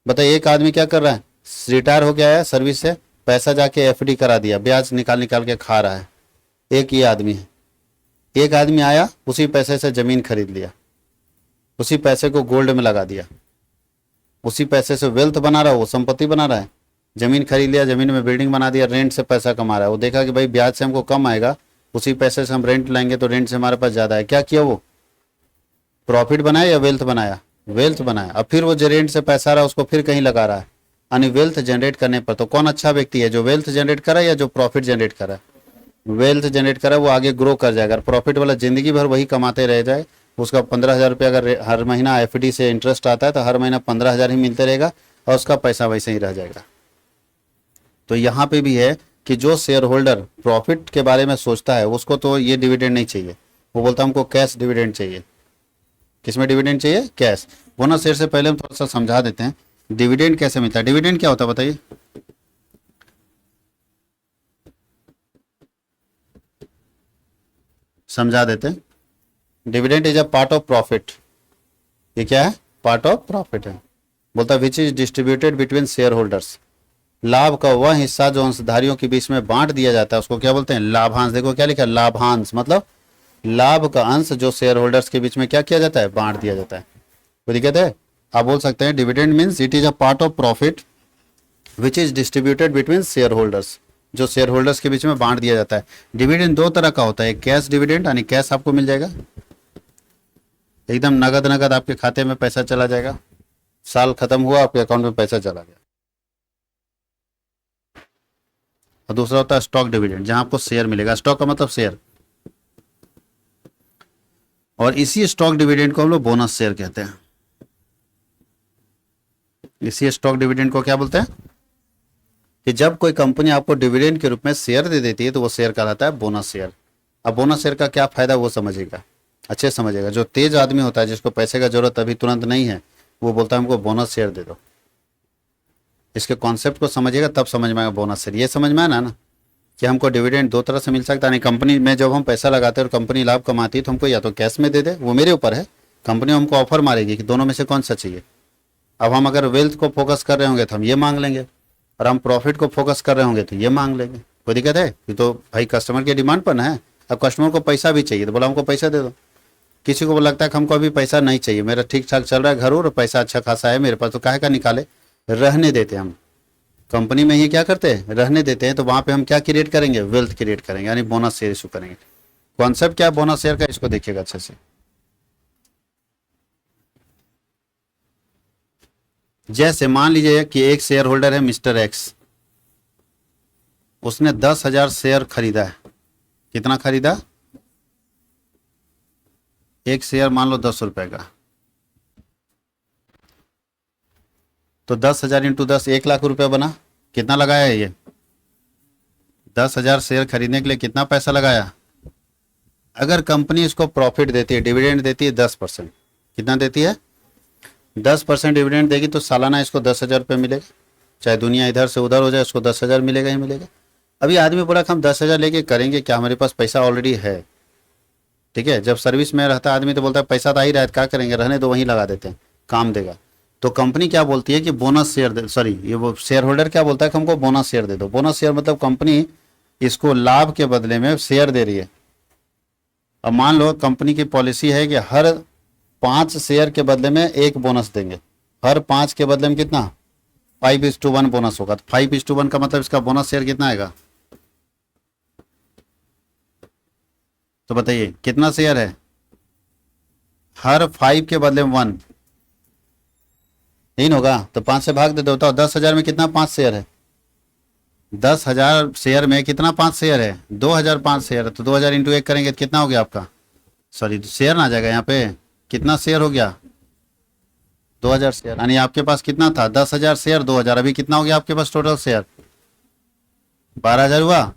बताइए, एक आदमी क्या कर रहा है, रिटायर हो गया है सर्विस से, पैसा जाके FD करा दिया, ब्याज निकाल निकाल के खा रहा है। एक ये आदमी है। एक आदमी आया, उसी पैसे से जमीन खरीद लिया, उसी पैसे को गोल्ड में लगा दिया, उसी पैसे से वेल्थ बना रहा है, वो संपत्ति बना रहा है। जमीन खरीद लिया, जमीन में बिल्डिंग बना दिया, रेंट से पैसा कमा रहा है। वो देखा कि भाई ब्याज से हमको कम आएगा, उसी पैसे से हम रेंट लाएंगे तो रेंट से हमारे पास ज़्यादा है। क्या किया वो, प्रॉफिट बनाया या वेल्थ बनाया, वेल्थ बनाया। अब फिर वो जो रेंट से पैसा आ रहा है उसको फिर कहीं लगा रहा है, यानी वेल्थ जनरेट करने पर। तो कौन अच्छा व्यक्ति है, जो वेल्थ जनरेट करा या जो प्रॉफिट जनरेट करा। वेल्थ जनरेट करा, वो आगे ग्रो कर जाएगा। प्रॉफिट वाला जिंदगी भर वही कमाते रह जाए, उसका 15,000 रुपये अगर हर महीना FD से इंटरेस्ट आता है तो हर महीना 15,000 ही मिलते रहेगा और उसका पैसा वैसे ही रह जाएगा। तो यहाँ पे भी है कि जो शेयर होल्डर प्रॉफिट के बारे में सोचता है, उसको तो ये डिविडेंड नहीं चाहिए। वो बोलता है हमको कैश डिविडेंड चाहिए। किसमें डिविडेंड चाहिए, कैश। बोनस शेयर से पहले हम थोड़ा सा समझा देते हैं डिविडेंड कैसे मिलता है। डिविडेंड क्या होता है बताइए। समझा देते हैं। Dividend is a part of profit. ये क्या है, पार्ट ऑफ प्रॉफिट है। बोलता है which is distributed between share holders. लाभ का वह हिस्सा जो अंशधारियों के बीच में बांट दिया जाता है उसको क्या बोलते हैं, लाभांश। देखो क्या लिखा है, लाभांश मतलब लाभ का अंश जो शेयर होल्डर्स के बीच में क्या किया जाता है, बांट दिया जाता है। कोई दिक्कत है, आप बोल सकते हैं dividend means it is a part of profit which is distributed between share holders, जो शेयर होल्डर्स के बीच में बांट दिया जाता है। डिविडेंड दो तरह का होता है, कैश डिविडेंड यानी कैश आपको मिल जाएगा, एकदम नगद नगद आपके खाते में पैसा चला जाएगा, साल खत्म हुआ आपके अकाउंट में पैसा चला गया। और दूसरा होता है स्टॉक डिविडेंड, जहां आपको शेयर मिलेगा। स्टॉक का मतलब शेयर, और इसी स्टॉक डिविडेंड को हम लोग बोनस शेयर कहते हैं। इसी स्टॉक डिविडेंड को क्या बोलते हैं, कि जब कोई कंपनी आपको डिविडेंड के रूप में शेयर दे देती है तो वो शेयर कहलाता है बोनस शेयर। अब बोनस शेयर का क्या फायदा वो समझेगा, अच्छे समझेगा। जो तेज आदमी होता है, जिसको पैसे का जरूरत अभी तुरंत नहीं है, वो बोलता है हमको बोनस शेयर दे दो। इसके कॉन्सेप्ट को समझिएगा तब समझ में आएगा बोनस शेयर। ये समझ में आना ना कि हमको डिविडेंड दो तरह से मिल सकता है। नहीं, कंपनी में जब हम पैसा लगाते हैं और कंपनी लाभ कमाती है तो हमको या तो कैश में दे दे, वो मेरे ऊपर है, कंपनी हमको ऑफर मारेगी कि दोनों में से कौन सा चाहिए। अब हम अगर वेल्थ को फोकस कर रहे होंगे तो हम ये मांग लेंगे, और हम प्रॉफिट को फोकस कर रहे होंगे तो ये मांग लेंगे। कोई दिक्कत है, ये तो भाई कस्टमर के डिमांड पर ना है। अब कस्टमर को पैसा भी चाहिए तो बोला हमको पैसा दे दो। किसी को लगता है कि हमको अभी पैसा नहीं चाहिए, मेरा ठीक ठाक चल रहा है घर और पैसा अच्छा खासा है मेरे पास, तो काहे का निकाले, रहने देते हम। कंपनी में ही क्या करते हैं, रहने देते हैं। तो वहां पे हम क्या क्रिएट करेंगे, वेल्थ क्रिएट करेंगे, यानी बोनस शेयर इशू करेंगे। कॉन्सेप्ट क्या है बोनस शेयर का, इसको देखिएगा अच्छे से। जैसे मान लीजिए कि एक शेयर होल्डर है मिस्टर एक्स, उसने 10,000 शेयर खरीदा है। कितना खरीदा, एक शेयर मान लो 10 रुपए का, तो 10,000 इंटू 10 1 लाख रुपया बना। कितना लगाया है ये, 10,000 शेयर खरीदने के लिए कितना पैसा लगाया। अगर कंपनी इसको प्रॉफिट देती है, डिविडेंड देती है 10%, कितना देती है, 10% डिविडेंड देगी तो सालाना इसको 10,000 रुपये मिलेगा। चाहे दुनिया इधर से उधर हो जाए, उसको 10,000 मिलेगा ही मिलेगा। अभी आदमी बोला कि हम 10,000 लेके करेंगे क्या, हमारे पास पैसा ऑलरेडी है। ठीक है, जब सर्विस में रहता है आदमी तो बोलता है पैसा तो आ ही रहा है, क्या करेंगे, रहने दो, वहीं लगा देते हैं, काम देगा। तो कंपनी क्या बोलती है कि बोनस शेयर दे, सॉरी ये वो शेयर होल्डर क्या बोलता है कि हमको बोनस शेयर दे दो। बोनस शेयर मतलब कंपनी इसको लाभ के बदले में शेयर दे रही है। अब मान लो कंपनी की पॉलिसी है कि हर 5 शेयर के बदले में 1 बोनस देंगे। हर 5 के बदले में कितना, 5:1 बोनस होगा। तो 5:1 का मतलब इसका बोनस शेयर कितना आएगा, तो बताइए कितना शेयर है, हर 5 के बदले में 1, तीन होगा तो 5 से भाग दे दो। बताओ 10,000 में कितना 5 शेयर है? 10,000 शेयर में कितना 5 शेयर है? 2,000 5 शेयर है, तो 2,000 इंटू 1 करेंगे तो कितना हो गया आपका? सॉरी शेयर ना आ जाएगा यहाँ पे, कितना शेयर हो गया? 2,000 शेयर। यानी आपके पास कितना था? 10,000 शेयर 2,000, अभी कितना हो गया आपके पास टोटल शेयर? 12,000 हुआ।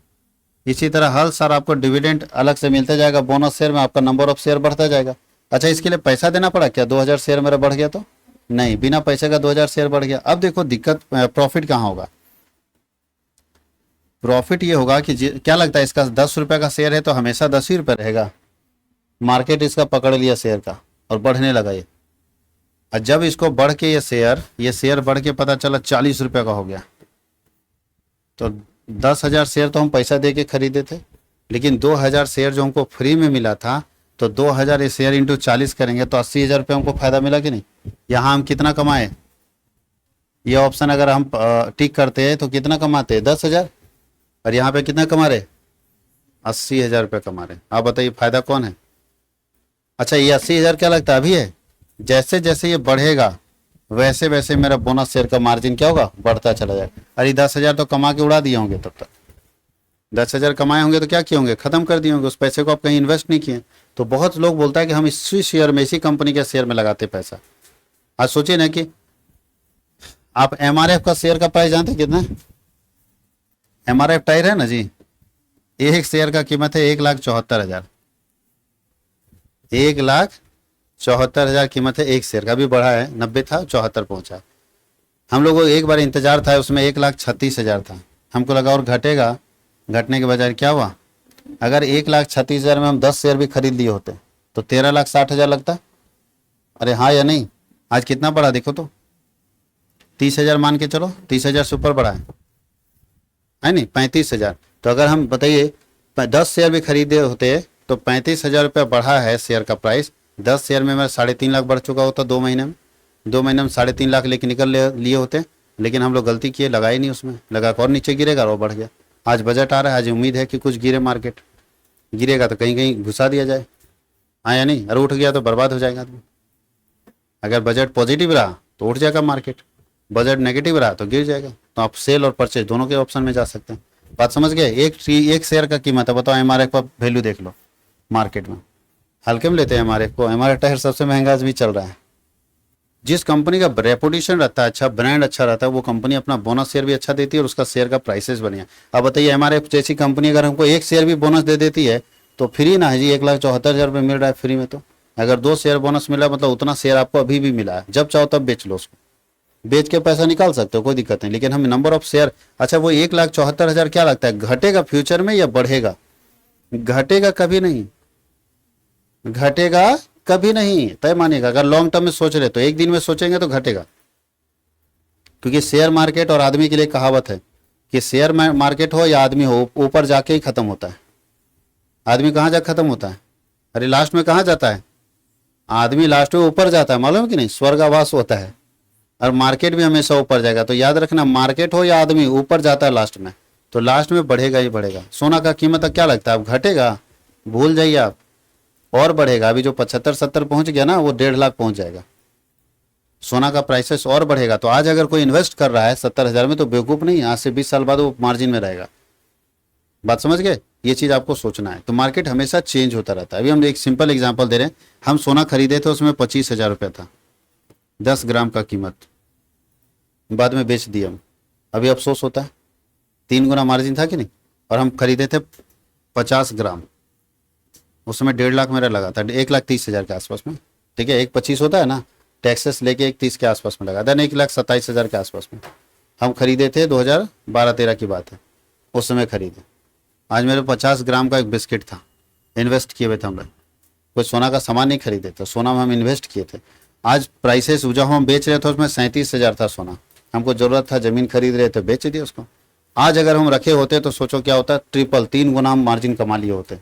इसी तरह हर साल आपको डिविडेंड अलग से मिलता जाएगा, बोनस शेयर में आपका नंबर ऑफ शेयर बढ़ता जाएगा। अच्छा इसके लिए पैसा देना पड़ा क्या? 2,000 शेयर मेरा बढ़ गया तो नहीं, बिना पैसे का 2,000 शेयर बढ़ गया। अब देखो दिक्कत प्रॉफिट कहाँ होगा? प्रॉफिट ये होगा कि क्या लगता है इसका 10 रुपये का शेयर है तो हमेशा 10 ही रुपये रहेगा? मार्केट इसका पकड़ लिया शेयर का और बढ़ने लगा ये, और जब इसको बढ़ के ये शेयर बढ़ के पता चला 40 रुपये का हो गया, तो 10,000 शेयर तो हम पैसा दे के खरीदे थे, लेकिन 2,000 शेयर जो हमको फ्री में मिला था, तो 2,000 ये शेयर इंटू 40 करेंगे तो 80,000 रुपये हमको फायदा मिला कि नहीं? यहाँ हम कितना कमाए? ये ऑप्शन अगर हम टिक करते हैं तो कितना कमाते हैं? 10,000। और यहाँ पे कितना कमा रहे? 80,000 रुपये कमा रहे। आप बताइए फायदा कौन है? अच्छा ये 80,000 क्या लगता है अभी है? जैसे जैसे ये बढ़ेगा वैसे वैसे मेरा बोनस शेयर का मार्जिन क्या होगा? बढ़ता चला जाएगा। अरे 10,000 तो कमा के उड़ा दिए होंगे, तब तक 10,000 कमाए होंगे तो क्या किए होंगे? खत्म कर दिए होंगे, उस पैसे को आप कहीं इन्वेस्ट नहीं किए। तो बहुत लोग बोलता है कि हम इसी शेयर में, इसी कंपनी के शेयर में लगाते पैसा। आज सोचिए ना कि आप एमआरएफ का शेयर का प्राइस जानते कितना? एमआरएफ टायर है ना जी, एक शेयर का कीमत है 1,74,000। 1,74,000 कीमत है एक शेयर का। अभी बढ़ा है, 90 था 74 पहुंचा। हम लोगों को एक बार इंतजार था, उसमें 1,36,000 था। हमको लगा और घटेगा, घटने के बजाय क्या हुआ? अगर 1,36,000 में हम 10 शेयर भी खरीद लिए होते तो 13,60,000 लगता। अरे हाँ या नहीं? आज कितना बढ़ा देखो तो, 30,000 मान के चलो, 30,000 से ऊपर बढ़ा है नहीं? 35,000। तो अगर हम बताइए 10 शेयर भी खरीदे होते तो 35,000 रुपया बढ़ा है शेयर का प्राइस। 10 शेयर में मेरा 3.5 लाख बढ़ चुका होता 2 महीने में। 2 महीने में 3.5 लाख लेके निकल लिए होते, लेकिन हम लोग गलती किए, लगाए नहीं उसमें, लगा और नीचे गिरेगा और बढ़ गया। आज बजट आ रहा है, आज उम्मीद है कि कुछ गिरे, मार्केट गिरेगा तो कहीं कहीं घुसा दिया जाए, हाँ या नहीं? अरे उठ गया तो बर्बाद हो जाएगा आदमी। अगर बजट पॉजिटिव रहा तो उठ जाएगा मार्केट, बजट नेगेटिव रहा तो गिर जाएगा। तो आप सेल और परचेज दोनों के ऑप्शन में जा सकते हैं। बात समझ गए? एक शेयर का कीमत है, बताओ एमआरएफ का वैल्यू देख लो मार्केट में। हल्के में लेते हैं एमआरएफ को, एमआरएफ टायर सबसे महंगा भी चल रहा है। जिस कंपनी का रेपुटेशन रहता है, अच्छा ब्रांड अच्छा रहता है, वो कंपनी अपना बोनस शेयर भी अच्छा देती है और उसका शेयर का प्राइसेस बढ़िया। अब बताइए एमआरएफ जैसी कंपनी अगर हमको एक शेयर भी बोनस दे देती है तो फ्री ना है जी, 1,74,000 रुपये मिल रहा है फ्री में। तो अगर 2 शेयर बोनस मिला मतलब उतना शेयर आपको अभी भी मिला है, जब चाहो तब बेच लो उसको, बेच के पैसा निकाल सकते हो, कोई दिक्कत नहीं। लेकिन हम नंबर ऑफ शेयर, अच्छा वो 1,74,000 क्या लगता है घटेगा फ्यूचर में या बढ़ेगा? घटेगा कभी नहीं, घटेगा कभी नहीं, तय मानिएगा। अगर लॉन्ग टर्म में सोच रहे तो एक दिन में सोचेंगे तो घटेगा, क्योंकि शेयर मार्केट और आदमी के लिए कहावत है कि शेयर मार्केट हो या आदमी हो, ऊपर जाके ही खत्म होता है। आदमी कहाँ जाकर खत्म होता है? अरे लास्ट में कहाँ जाता है आदमी? लास्ट में ऊपर जाता है, मालूम है कि नहीं? स्वर्गावास होता है। और मार्केट भी हमेशा ऊपर जाएगा। तो याद रखना, मार्केट हो या आदमी, ऊपर जाता है लास्ट में, तो लास्ट में बढ़ेगा ही बढ़ेगा। सोना का कीमत क्या लगता है अब घटेगा? भूल जाइए आप, और बढ़ेगा। अभी जो 75-70 पहुंच गया ना, वो 1.5 लाख पहुंच जाएगा। सोना का प्राइसेस और बढ़ेगा। तो आज अगर कोई इन्वेस्ट कर रहा है 70,000 में तो बेवकूफ़ नहीं, आज से 20 साल बाद वो मार्जिन में रहेगा। बात समझ गए? ये चीज़ आपको सोचना है। तो मार्केट हमेशा चेंज होता रहता है। अभी हम एक सिंपल एग्जांपल दे रहे हैं, हम सोना खरीदे थे, उसमें 25,000 रुपये था, 10 ग्राम का कीमत, बाद में बेच दिए हम। अभी अफसोस होता है, 3 गुना मार्जिन था कि नहीं? और हम खरीदे थे 50 ग्राम, उसमें 1.5 लाख मेरा लगा था, 1,30,000 के आसपास में। ठीक है, 1,25 होता है ना, टैक्सेस लेके 1,30 के आसपास में लगा था, 1,27,000 के आसपास में हम खरीदे थे। 2012-13 की बात है, उस समय खरीदे। आज मेरे 50 ग्राम का एक बिस्किट था, इन्वेस्ट किए हुए थे हम लोग, कोई सोना का सामान नहीं खरीदे थे, सोना में हम इन्वेस्ट किए थे। आज प्राइसेस जब हम बेच रहे थे उसमें 37,000 था सोना, हमको ज़रूरत था, ज़मीन खरीद रहे थे, बेच दिए उसको। आज अगर हम रखे होते तो सोचो क्या होता, 3 गुना हम मार्जिन कमा लिए होते।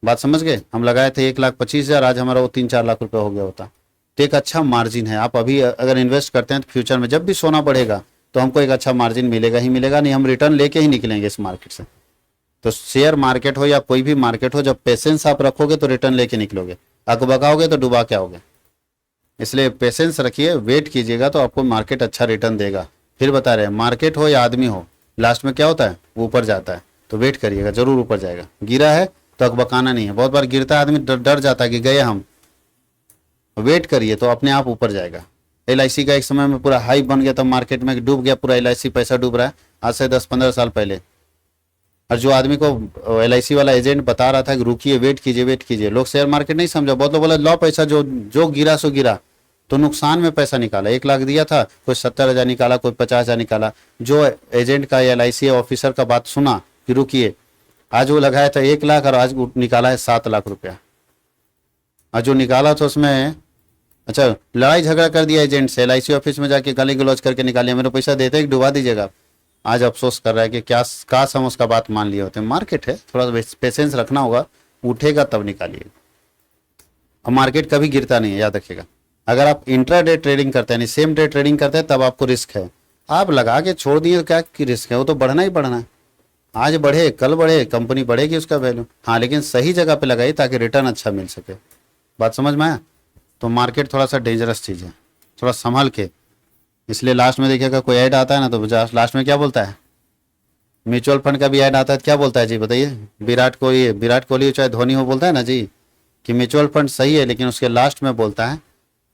बात समझ गए? हम लगाए थे 1,25,000, आज हमारा वो 3-4 लाख रुपए हो गया होता। तो एक अच्छा मार्जिन है। आप अभी अगर इन्वेस्ट करते हैं तो फ्यूचर में जब भी सोना बढ़ेगा तो हमको एक अच्छा मार्जिन मिलेगा ही मिलेगा, नहीं हम रिटर्न लेके ही निकलेंगे इस मार्केट से। तो शेयर मार्केट हो या कोई भी मार्केट हो, जब पेशेंस आप रखोगे तो रिटर्न लेके निकलोगे, आपको बगाओगे तो डुबा के आओगे। इसलिए पेशेंस रखिए, वेट कीजिएगा तो आपको मार्केट अच्छा रिटर्न देगा। फिर बता रहे हैं, मार्केट हो या आदमी हो, लास्ट में क्या होता है, वो ऊपर जाता है। तो वेट करिएगा, जरूर ऊपर जाएगा। गिरा है तो अकबकाना नहीं है। बहुत बार गिरता है आदमी, डर जाता है कि गए हम। वेट करिए तो अपने आप ऊपर जाएगा। LIC का एक समय में पूरा हाई बन गया, तब मार्केट में डूब गया पूरा, LIC पैसा डूब रहा है आज से 10-15 साल पहले। और जो आदमी को LIC वाला एजेंट बता रहा था कि रुकिए, वेट कीजिए, वेट कीजिए, लोग शेयर मार्केट नहीं समझा। बहुत लोग बोला लो पैसा, जो जो गिरा सो गिरा, तो नुकसान में पैसा निकाला। 1 लाख दिया था, कोई 70,000 निकाला, कोई 50,000 निकाला। जो एजेंट का LIC ऑफिसर का बात सुना कि रुकिए, आज वो लगाया था 1 लाख और आज निकाला है 7 लाख रुपया। और जो निकाला था उसमें, अच्छा, लड़ाई झगड़ा कर दिया एजेंट से, LIC ऑफिस में जाके गाली गलौज करके निकालिए, मेरे पैसा देते कि डुबा दीजिएगा। आज अफसोस कर रहा है कि क्या काश हम उसका बात मान लिए होते। मार्केट है, थोड़ा पेशेंस रखना होगा, उठेगा तब निकालिए। और मार्केट कभी गिरता नहीं है, याद रखिएगा। अगर आप इंट्राडे ट्रेडिंग करते हैं, सेम डे ट्रेडिंग करते हैं, तब आपको रिस्क है। आप लगा के छोड़ दिए तो क्या की रिस्क है, वो तो बढ़ना ही बढ़ना है। आज बढ़े कल बढ़े, कंपनी बढ़ेगी उसका वैल्यू। हाँ, लेकिन सही जगह पे लगाइए ताकि रिटर्न अच्छा मिल सके। बात समझ में आया? तो मार्केट थोड़ा सा डेंजरस चीज़ है, थोड़ा संभल के। इसलिए लास्ट में देखिएगा कोई ऐड आता है ना, तो लास्ट में क्या बोलता है, म्यूचुअल फंड का भी ऐड आता है, क्या बोलता है जी बताइए? विराट कोहली हो चाहे धोनी हो, बोलता है ना जी कि म्यूचुअल फंड सही है, लेकिन उसके लास्ट में बोलता है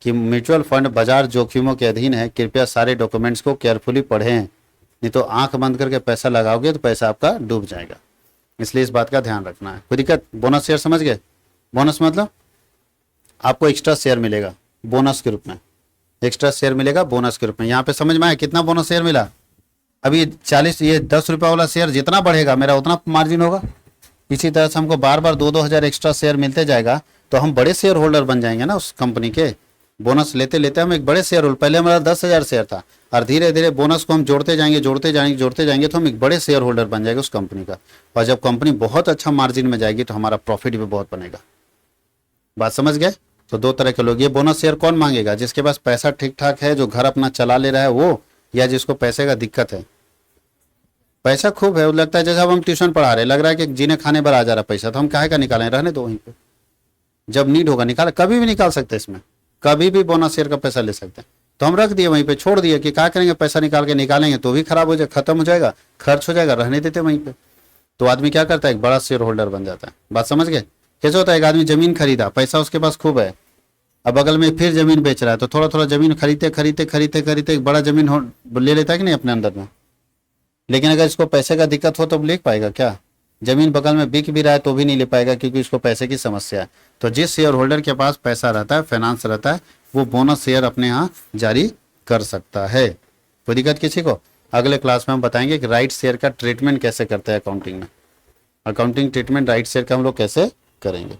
कि म्यूचुअल फंड बाजार जोखिमों के अधीन है, कृपया सारे डॉक्यूमेंट्स को केयरफुली पढ़ें, नहीं तो आंख बंद करके पैसा लगाओगे तो पैसा आपका डूब जाएगा। इसलिए इस बात का ध्यान रखना है। कोई दिक्कत? बोनस शेयर समझ गए? बोनस मतलब आपको एक्स्ट्रा शेयर मिलेगा बोनस के रूप में, एक्स्ट्रा शेयर मिलेगा बोनस के रूप में। यहाँ पे समझ में आया कितना बोनस शेयर मिला? अभी 40, ये 10 रुपये वाला शेयर जितना बढ़ेगा मेरा उतना मार्जिन होगा। इसी तरह से हमको बार बार 2-2 हज़ार एक्स्ट्रा शेयर मिलते जाएगा, तो हम बड़े शेयर होल्डर बन जाएंगे ना उस कंपनी के। बोनस लेते लेते हम एक बड़े शेयर होल्डर, पहले हमारा 10,000 शेयर था, और धीरे धीरे बोनस को हम जोड़ते जाएंगे तो हम एक बड़े शेयर होल्डर बन जाएंगे उस कंपनी का। और जब कंपनी बहुत अच्छा मार्जिन में जाएगी तो हमारा प्रॉफिट भी बहुत बनेगा। बात समझ गए? तो 2 तरह के लोग। ये बोनस शेयर कौन मांगेगा? जिसके पास पैसा ठीक ठाक है, जो घर अपना चला ले रहा है वो, या जिसको पैसे का दिक्कत है, पैसा खूब है, वो लगता है जैसे अब हम ट्यूशन पढ़ा रहे, लग रहा है कि जीने खाने पर आ जा रहा पैसा, तो हम काहे का निकालें, रहने दो वहीं पे, जब नीड होगा निकाल, कभी भी निकाल सकते हैं इसमें, कभी भी बोनस शेयर का पैसा ले सकते हैं। तो हम रख दिए वहीं पे, छोड़ दिए कि क्या करेंगे, पैसा निकाल के निकालेंगे तो भी खराब हो जाए, खत्म हो जाएगा, खर्च हो जाएगा, रहने देते वहीं पे। तो आदमी क्या करता है, एक बड़ा शेयर होल्डर बन जाता है। बात समझ गए? कैसे होता है, एक आदमी जमीन खरीदा, पैसा उसके पास खूब है, अब बगल में फिर जमीन बेच रहा है, तो थोड़ा थोड़ा जमीन खरीदते एक बड़ा जमीन ले लेता है कि नहीं अपने अंदर में। लेकिन अगर इसको पैसे का दिक्कत हो तो ले पाएगा क्या? जमीन बगल में बिक भी रहा है तो भी नहीं ले पाएगा, क्योंकि उसको पैसे की समस्या है। तो जिस शेयर होल्डर के पास पैसा रहता है, फाइनेंस रहता है, वो बोनस शेयर अपने यहाँ जारी कर सकता है। कोई दिक्कत किसी को? अगले क्लास में हम बताएंगे कि राइट शेयर का ट्रीटमेंट कैसे करते हैं अकाउंटिंग में। अकाउंटिंग ट्रीटमेंट राइट शेयर का हम लोग कैसे करेंगे।